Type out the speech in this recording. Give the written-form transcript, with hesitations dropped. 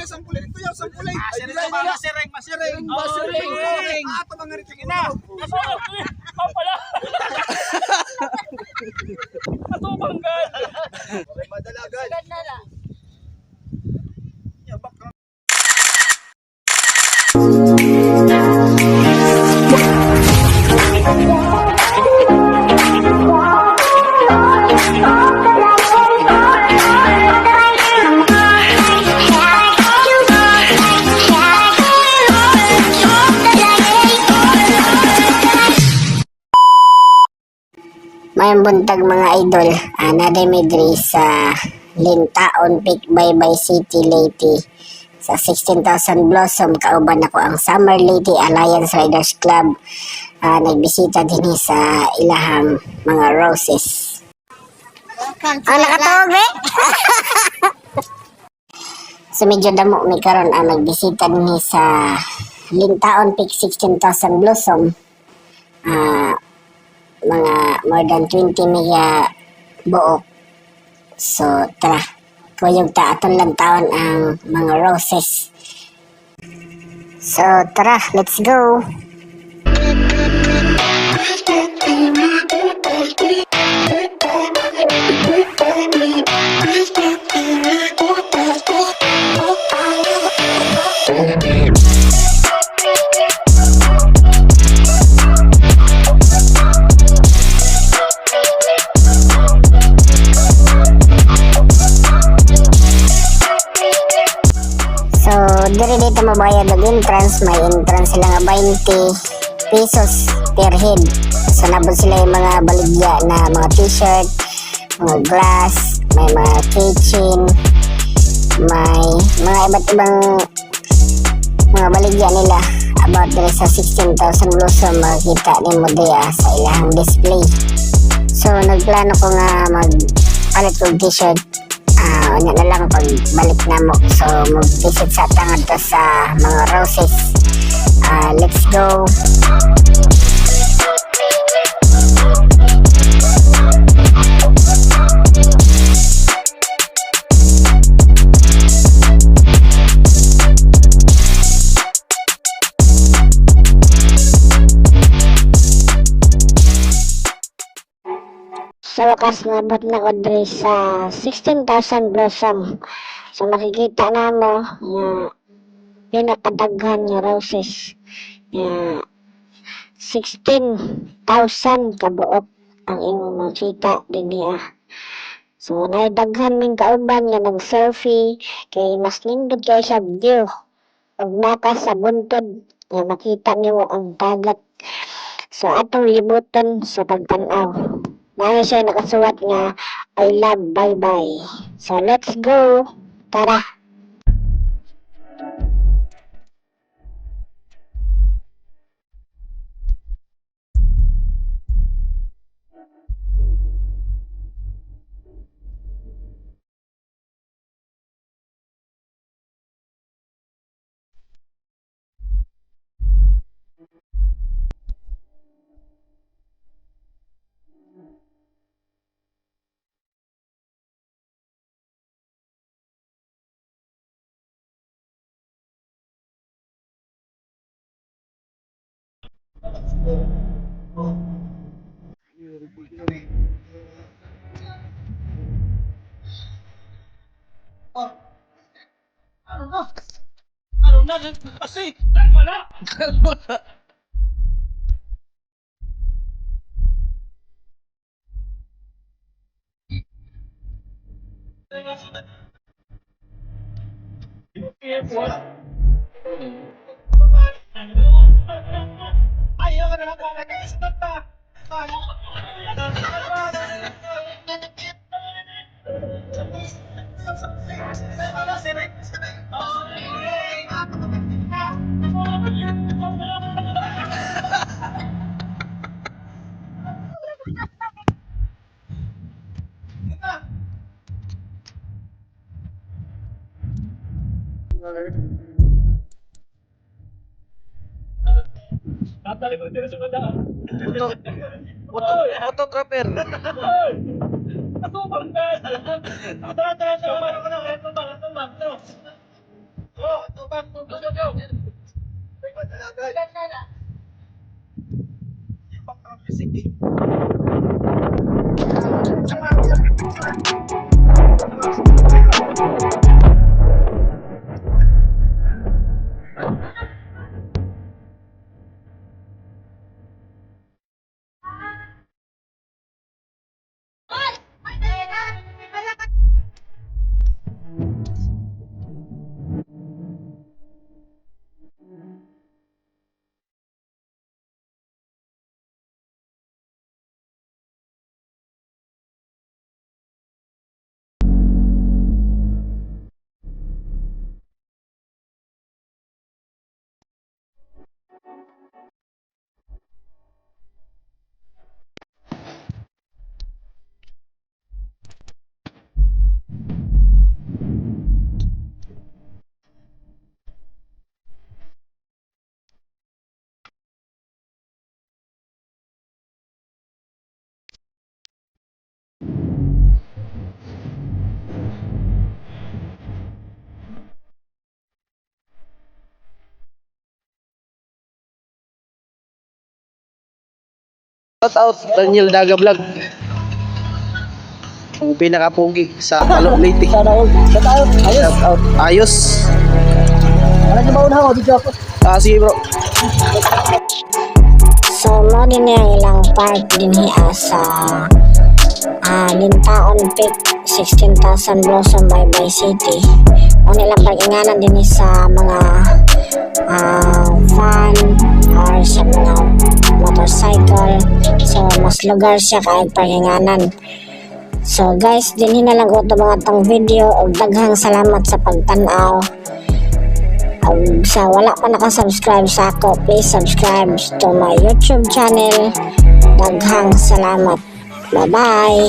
sampulin. Kuya, sampulin. Masiring. Ato mga rin na. Pala. Ato banggal. Madalagan. Mayang buntag mga idol, naday midri sa Lintaon Peak Baybay City Leyte sa 16,000 Blossom. Kauban ako ang Summer Leyte Alliance Riders Club. Nagbisita din sa ilahang mga roses. Nakatawag eh? So medyo damo mi karon nagbisita din sa Lintaon Peak 16,000 Blossom. Mga more than 20 mega buok. So tara, kuyog ta aton lantawan ang mga roses. So tara, let's go. Diri dito mabayad ang entrance, may entrance sila nga 20 pesos per head. So nabot sila yung mga baligya na mga t-shirt, mga glass, may mga kitchen, may mga iba't ibang mga baligya nila. About diri sa 16,000 Blossom, makikita din mo diya sa ilang display. So nagplano ko nga magpalit ko t-shirt. Unya na lang pag balik na mo. So mag-visit sa tangad to sa mga roses. Let's go. Sa wakas nabot na ko diri sa 16,000 Blossom. So makikita na mo nga pinakadaghan nga roses. 16,000 kabuok ang imong makita dinhi. So naidaghan ming kauban nga nag-selfie kay mas nindot kay sa view. Ug naka sa buntod nga makita niyo ang dagat. So atong libuton sa pagtan-aw. Naya siya nakasuwat nga I love bye-bye. So let's go. Tara. Ano na kasi wala. Ayaw na nakakastot pa. Photographer. Ako bangga. Tara, tumang. Shout out Daniel Daga Vlog. Ang pinakapugi sa Alo Leyte. Shout out. Ayos. Shout out. Ayos. Ano yung mauna ako? Video ako. Sige bro. So mo din na yung ilang park din hiya sa Lintaon Peak 16,000 Blossom Baybay City. O nilang parkinganan din sa mga van or sa mga motorcycle. So mas lugar siya kahit parkinganan. So guys, din na lang ko ito mga tong video o daghang salamat sa pagtanaw. Sa wala pa nakasubscribe sa ako, please subscribe to my YouTube channel. Daghang salamat. Bye bye.